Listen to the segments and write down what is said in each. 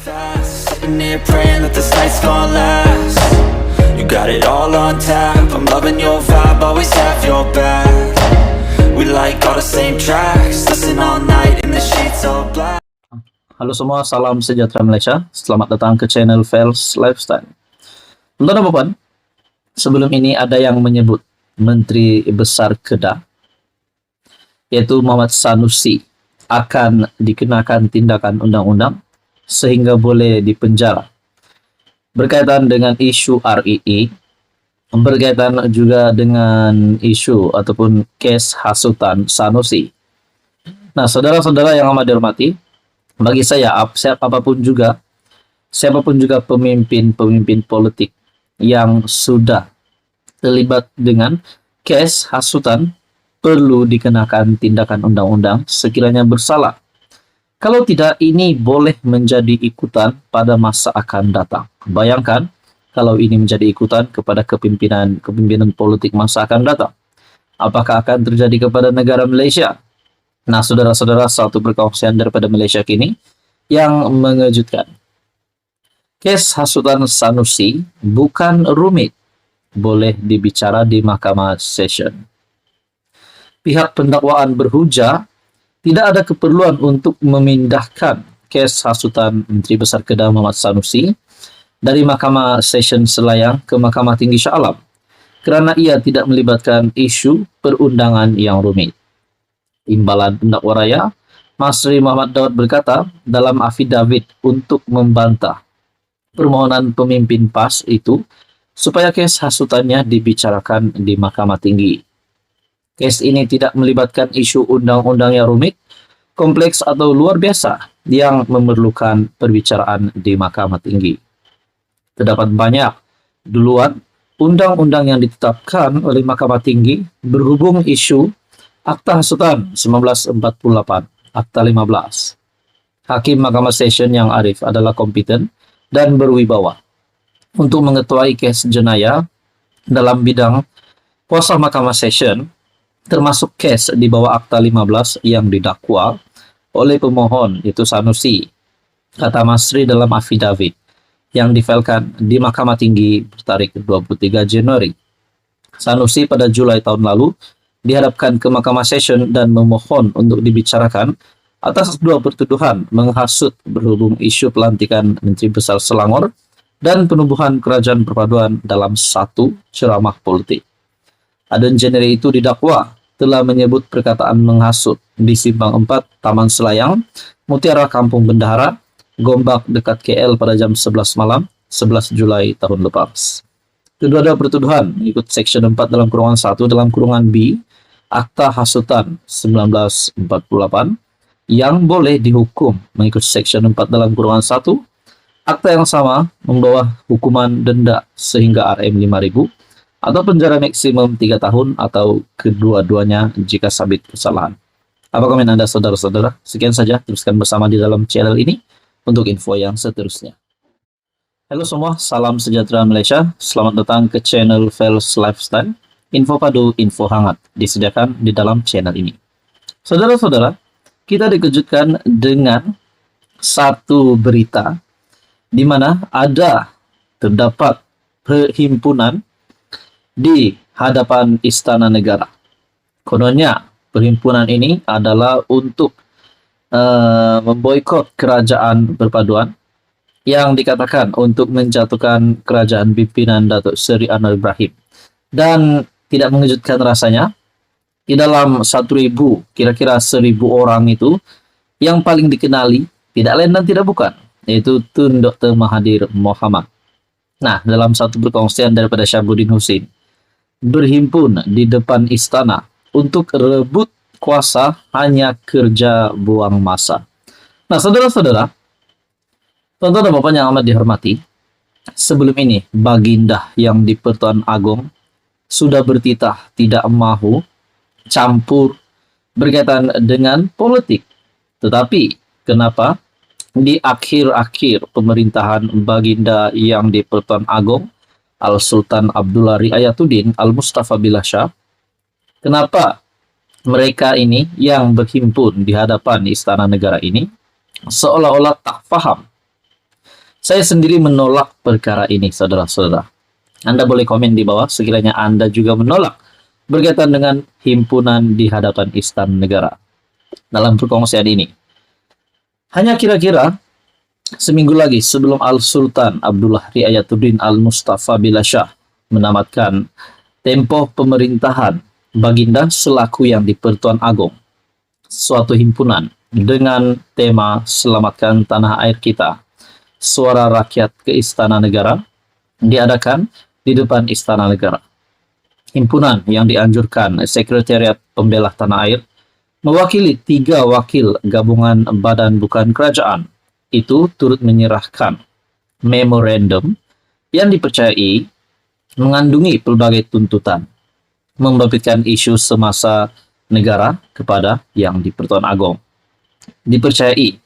fast, sitting here praying that this night's gonna last. You got it all on tap, I'm loving your vibe, always have your back. We like all the same tracks, listen all night in the sheets all black. Halo semua, salam sejahtera Malaysia. Selamat datang ke channel Fels Lifestyle. Tuan-tuan dan puan, sebelum ini ada yang menyebut Menteri Besar Kedah, yaitu Muhammad Sanusi, akan dikenakan tindakan undang-undang sehingga boleh dipenjara. Berkaitan dengan isu REE, berkaitan juga dengan isu ataupun kes hasutan Sanusi. Nah, saudara-saudara yang amat dihormati, bagi saya, siapapun juga pemimpin politik yang sudah terlibat dengan kes hasutan perlu dikenakan tindakan undang-undang sekiranya bersalah. Kalau tidak, ini boleh menjadi ikutan pada masa akan datang. Bayangkan kalau ini menjadi ikutan kepada kepimpinan politik masa akan datang. Apakah akan terjadi kepada negara Malaysia? Nah, saudara-saudara, satu perkongsian daripada Malaysia kini yang mengejutkan. Kes hasutan Sanusi bukan rumit, boleh dibicara di Mahkamah Session. Pihak pendakwaan berhujah tidak ada keperluan untuk memindahkan kes hasutan Menteri Besar Kedah Muhammad Sanusi dari Mahkamah Session Selayang ke Mahkamah Tinggi Shah Alam kerana ia tidak melibatkan isu perundangan yang rumit. Imbalan pendakwa raya, Masri Muhammad Daud berkata dalam afidavit untuk membantah permohonan pemimpin PAS itu supaya kes hasutannya dibicarakan di Mahkamah Tinggi. Kes ini tidak melibatkan isu undang-undang yang rumit, kompleks atau luar biasa yang memerlukan perbicaraan di Mahkamah Tinggi. Terdapat banyak duluan undang-undang yang ditetapkan oleh Mahkamah Tinggi berhubung isu Akta Hasutan 1948, Akta 15. Hakim Mahkamah Session yang arif adalah kompeten dan berwibawa untuk mengetuai kes jenayah dalam bidang kuasa Mahkamah Session, termasuk kes di bawah Akta 15 yang didakwa oleh pemohon, itu Sanusi, kata Masri dalam afidavit yang difailkan di Mahkamah Tinggi bertarik 23 Januari. Sanusi pada Julai tahun lalu dihadapkan ke Mahkamah Session dan memohon untuk dibicarakan atas dua pertuduhan menghasut berhubung isu pelantikan Menteri Besar Selangor dan penubuhan kerajaan perpaduan dalam satu ceramah politik. Adun Jeneri itu didakwa telah menyebut perkataan menghasut di Simpang 4 Taman Selayang, Mutiara Kampung Bendahara, Gombak dekat KL pada jam 11 malam 11 Julai tahun lepas. Kedua-dua pertuduhan mengikut Seksyen 4 dalam kurungan 1 dalam kurungan B Akta Hasutan 1948 yang boleh dihukum mengikut Seksyen 4 dalam kurungan 1. Akta yang sama membawa hukuman denda sehingga RM5.000 atau penjara maksimum 3 tahun atau kedua-duanya jika sabit kesalahan. Apa komen Anda, saudara-saudara? Sekian saja, teruskan bersama di dalam channel ini untuk info yang seterusnya. Halo semua, salam sejahtera Malaysia. Selamat datang ke channel Fels Lifestyle. Info padu, info hangat disediakan di dalam channel ini. Saudara-saudara, kita dikejutkan dengan satu berita di mana terdapat perhimpunan di hadapan Istana Negara. Kononnya, perhimpunan ini adalah untuk memboikot kerajaan perpaduan yang dikatakan untuk menjatuhkan kerajaan pimpinan Datuk Seri Anwar Ibrahim. Dan tidak mengejutkan rasanya, di dalam 1.000, kira-kira 1.000 orang itu, yang paling dikenali tidak lain dan tidak bukan, yaitu Tun Dr. Mahathir Mohamad. Nah, dalam satu perkongsian daripada Syabuddin Husin, berhimpun di depan istana untuk rebut kuasa hanya kerja buang masa. Nah, saudara-saudara, tuan-tuan dan puan yang amat dihormati, sebelum ini Baginda yang di Pertuan Agong sudah bertitah tidak mahu campur berkaitan dengan politik. Tetapi kenapa di akhir-akhir pemerintahan Baginda yang di Pertuan Agong Al-Sultan Abdullah Riayatuddin Al-Mustafa Billah Shah, kenapa mereka ini yang berhimpun di hadapan Istana Negara ini seolah-olah tak faham Saya sendiri menolak perkara ini, saudara-saudara. Anda boleh komen di bawah sekiranya Anda juga menolak berkaitan dengan himpunan di hadapan Istana Negara. Dalam perkongsian ini, hanya kira-kira seminggu lagi sebelum Al-Sultan Abdullah Riayatuddin Al-Mustafa Billah Shah menamatkan tempoh pemerintahan Baginda selaku yang di-Pertuan Agong, suatu himpunan dengan tema Selamatkan Tanah Air Kita, Suara Rakyat ke Istana Negara, diadakan di depan Istana Negara. Himpunan yang dianjurkan Sekretariat Pembelah Tanah Air mewakili 3 wakil gabungan badan bukan kerajaan itu turut menyerahkan memorandum yang dipercayai mengandungi pelbagai tuntutan membabitkan isu semasa negara kepada yang di-Pertuan Agong. Dipercayai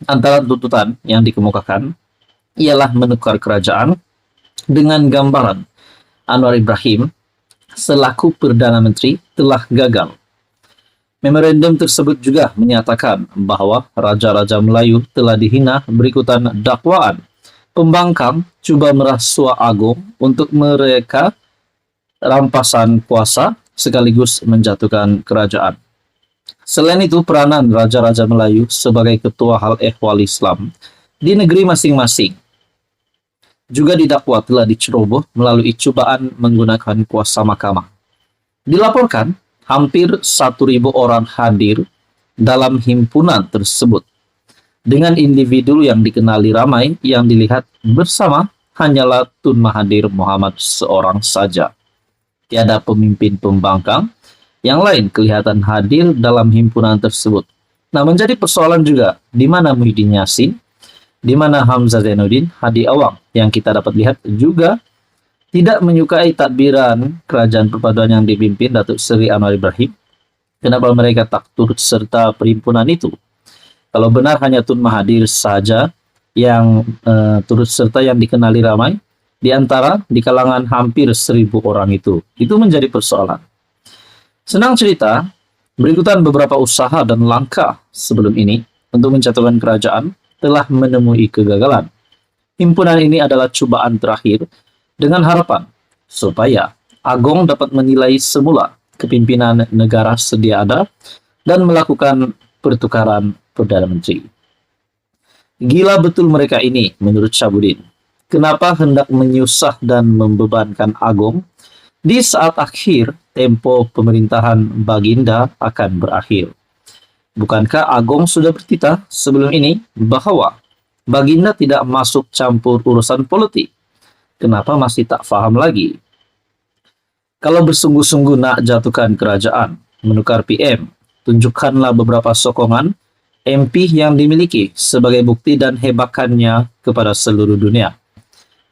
antara tuntutan yang dikemukakan ialah menukar kerajaan dengan gambaran Anwar Ibrahim selaku Perdana Menteri telah gagal. Memorandum tersebut juga menyatakan bahwa Raja-Raja Melayu telah dihina berikutan dakwaan pembangkang cuba merasuah agung untuk mereka rampasan kuasa sekaligus menjatuhkan kerajaan. Selain itu, peranan Raja-Raja Melayu sebagai Ketua Hal Ehwal Islam di negeri masing-masing juga didakwa telah diceroboh melalui cobaan menggunakan kuasa mahkamah. Dilaporkan hampir 1.000 orang hadir dalam himpunan tersebut dengan individu yang dikenali ramai yang dilihat bersama hanyalah Tun Mahathir Mohamad seorang saja. Tiada pemimpin pembangkang yang lain kelihatan hadir dalam himpunan tersebut. Nah, menjadi persoalan juga di mana Muhyiddin Yassin, di mana Hamzah Zainuddin, Hadi Awang yang kita dapat lihat juga tidak menyukai tadbiran kerajaan perpaduan yang dipimpin Datuk Seri Anwar Ibrahim. Kenapa mereka tak turut serta perhimpunan itu? Kalau benar hanya Tun Mahathir saja yang turut serta yang dikenali ramai di antara di kalangan hampir 1.000 orang itu menjadi persoalan. Senang cerita, berikutan beberapa usaha dan langkah sebelum ini untuk menjatuhkan kerajaan telah menemui kegagalan. Himpunan ini adalah cobaan terakhir dengan harapan supaya Agong dapat menilai semula kepimpinan negara sedia ada dan melakukan pertukaran Perdana Menteri. Gila betul mereka ini, menurut Syahbudin. Kenapa hendak menyusah dan membebankan Agong di saat akhir tempo pemerintahan Baginda akan berakhir? Bukankah Agong sudah bertitah sebelum ini bahwa Baginda tidak masuk campur urusan politik? Kenapa masih tak faham lagi? Kalau bersungguh-sungguh nak jatuhkan kerajaan, menukar PM, tunjukkanlah beberapa sokongan MP yang dimiliki sebagai bukti dan hebakannya kepada seluruh dunia.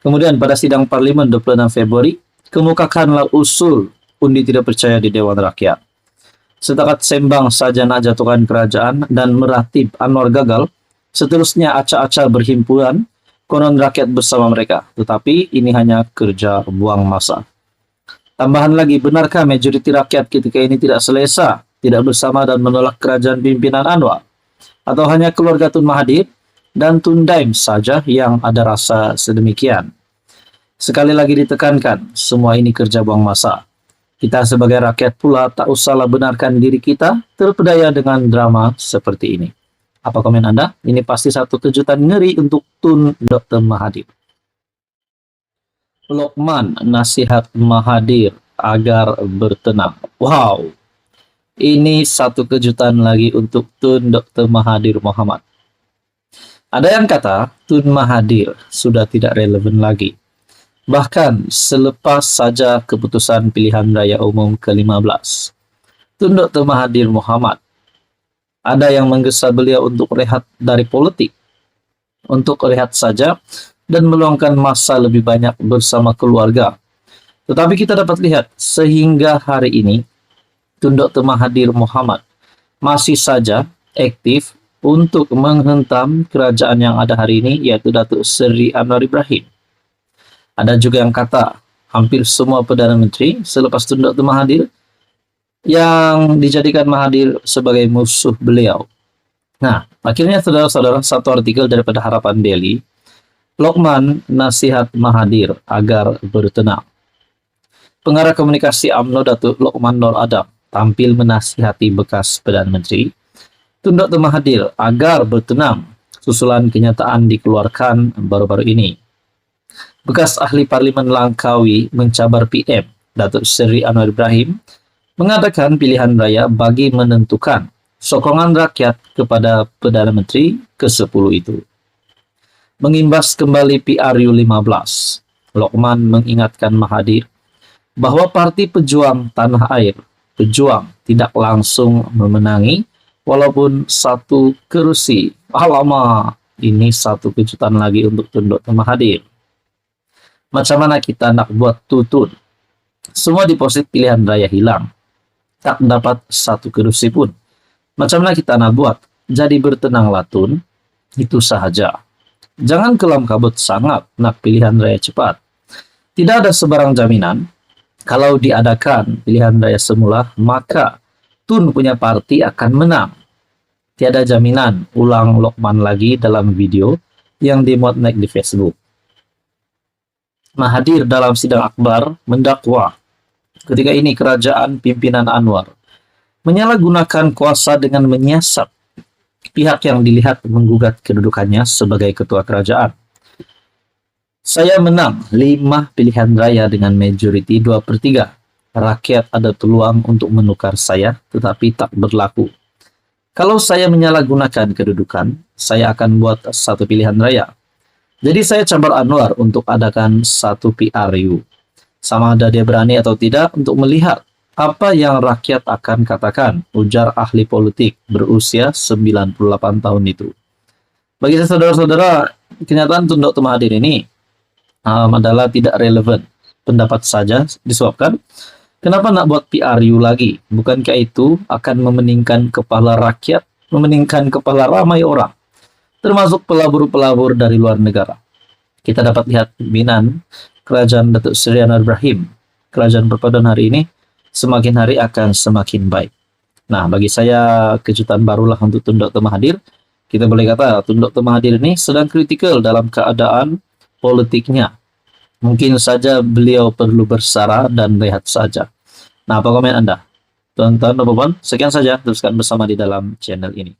Kemudian pada sidang Parlimen 26 Februari, kemukakanlah usul undi tidak percaya di Dewan Rakyat. Setakat sembang saja nak jatuhkan kerajaan dan meratib Anwar gagal, seterusnya acak-acak berhimpunan, konon rakyat bersama mereka. Tetapi ini hanya kerja buang masa. Tambahan lagi, benarkah majoriti rakyat ketika ini tidak selesa, tidak bersama dan menolak kerajaan pimpinan Anwar? Atau hanya keluarga Tun Mahathir dan Tun Daim saja yang ada rasa sedemikian? Sekali lagi ditekankan, semua ini kerja buang masa. Kita sebagai rakyat pula tak usahlah benarkan diri kita terpedaya dengan drama seperti ini. Apa komen Anda? Ini pasti satu kejutan ngeri untuk Tun Dr. Mahathir. Lokman, nasihat Mahathir agar bertenang. Wow, ini satu kejutan lagi untuk Tun Dr. Mahathir Mohamad. Ada yang kata Tun Mahathir sudah tidak relevan lagi. Bahkan selepas saja keputusan pilihan raya umum ke-15, Tun Dr. Mahathir Mohamad ada yang menggesa beliau untuk rehat dari politik, untuk rehat saja dan meluangkan masa lebih banyak bersama keluarga. Tetapi kita dapat lihat sehingga hari ini Tun Dr. Mahathir Mohamad masih saja aktif untuk menghentam kerajaan yang ada hari ini, yaitu Datuk Seri Anwar Ibrahim. Ada juga yang kata hampir semua Perdana Menteri selepas Tun Dr. Mahathir yang dijadikan Mahathir sebagai musuh beliau. Nah, akhirnya saudara-saudara, satu artikel daripada Harapan Daily Lokman nasihat Mahathir agar bertenang. Pengarah komunikasi UMNO Datuk Lokman Nur Adam tampil menasihati bekas Perdana Menteri Tun Dr. Mahathir agar bertenang susulan kenyataan dikeluarkan baru-baru ini. Bekas ahli Parlimen Langkawi mencabar PM Datuk Seri Anwar Ibrahim mengadakan pilihan raya bagi menentukan sokongan rakyat kepada Perdana Menteri ke-10 itu. Mengimbas kembali PRU 15, Lokman mengingatkan Mahathir bahwa Parti Pejuang Tanah Air, Pejuang, tidak langsung memenangi walaupun satu kursi. Alamak, ini satu kejutan lagi untuk Tun Dr. Mahathir. Macam mana kita nak buat tutun? Semua deposit pilihan raya hilang. Tak dapat satu kursi pun. Macam mana kita nak buat? Jadi bertenanglah Tun, itu sahaja. Jangan kelam kabut sangat nak pilihan raya cepat. Tidak ada sebarang jaminan. Kalau diadakan pilihan raya semula, maka Tun punya parti akan menang. Tiada jaminan, ulang Lokman lagi dalam video yang dimuat naik di Facebook. Mahathir dalam sidang akbar mendakwa ketika ini kerajaan pimpinan Anwar menyalahgunakan kuasa dengan menyiasat pihak yang dilihat menggugat kedudukannya sebagai ketua kerajaan. Saya menang 5 pilihan raya dengan majoriti 2/3. Rakyat ada peluang untuk menukar saya, tetapi tak berlaku. Kalau saya menyalahgunakan kedudukan, saya akan buat satu pilihan raya. Jadi saya cabar Anwar untuk adakan satu PRU. Sama ada dia berani atau tidak untuk melihat apa yang rakyat akan katakan, ujar ahli politik berusia 98 tahun itu. Bagi saya saudara-saudara, kenyataan Tun Dr. Mahathir ini adalah tidak relevan. Pendapat saja disebabkan, kenapa nak buat PRU lagi? Bukankah itu akan memeningkan kepala rakyat, memeningkan kepala ramai orang, termasuk pelabur-pelabur dari luar negara. Kita dapat lihat pimpinan kerajaan Datuk Seri Anwar Ibrahim, kerajaan perpaduan hari ini, semakin hari akan semakin baik. Nah, bagi saya kejutan barulah untuk Tun Dr. Mahathir. Kita boleh kata Tun Dr. Mahathir ini sedang kritikal dalam keadaan politiknya. Mungkin saja beliau perlu bersara dan rehat saja. Nah, apa komen Anda? Tuan-tuan dan puan, sekian saja. Teruskan bersama di dalam channel ini.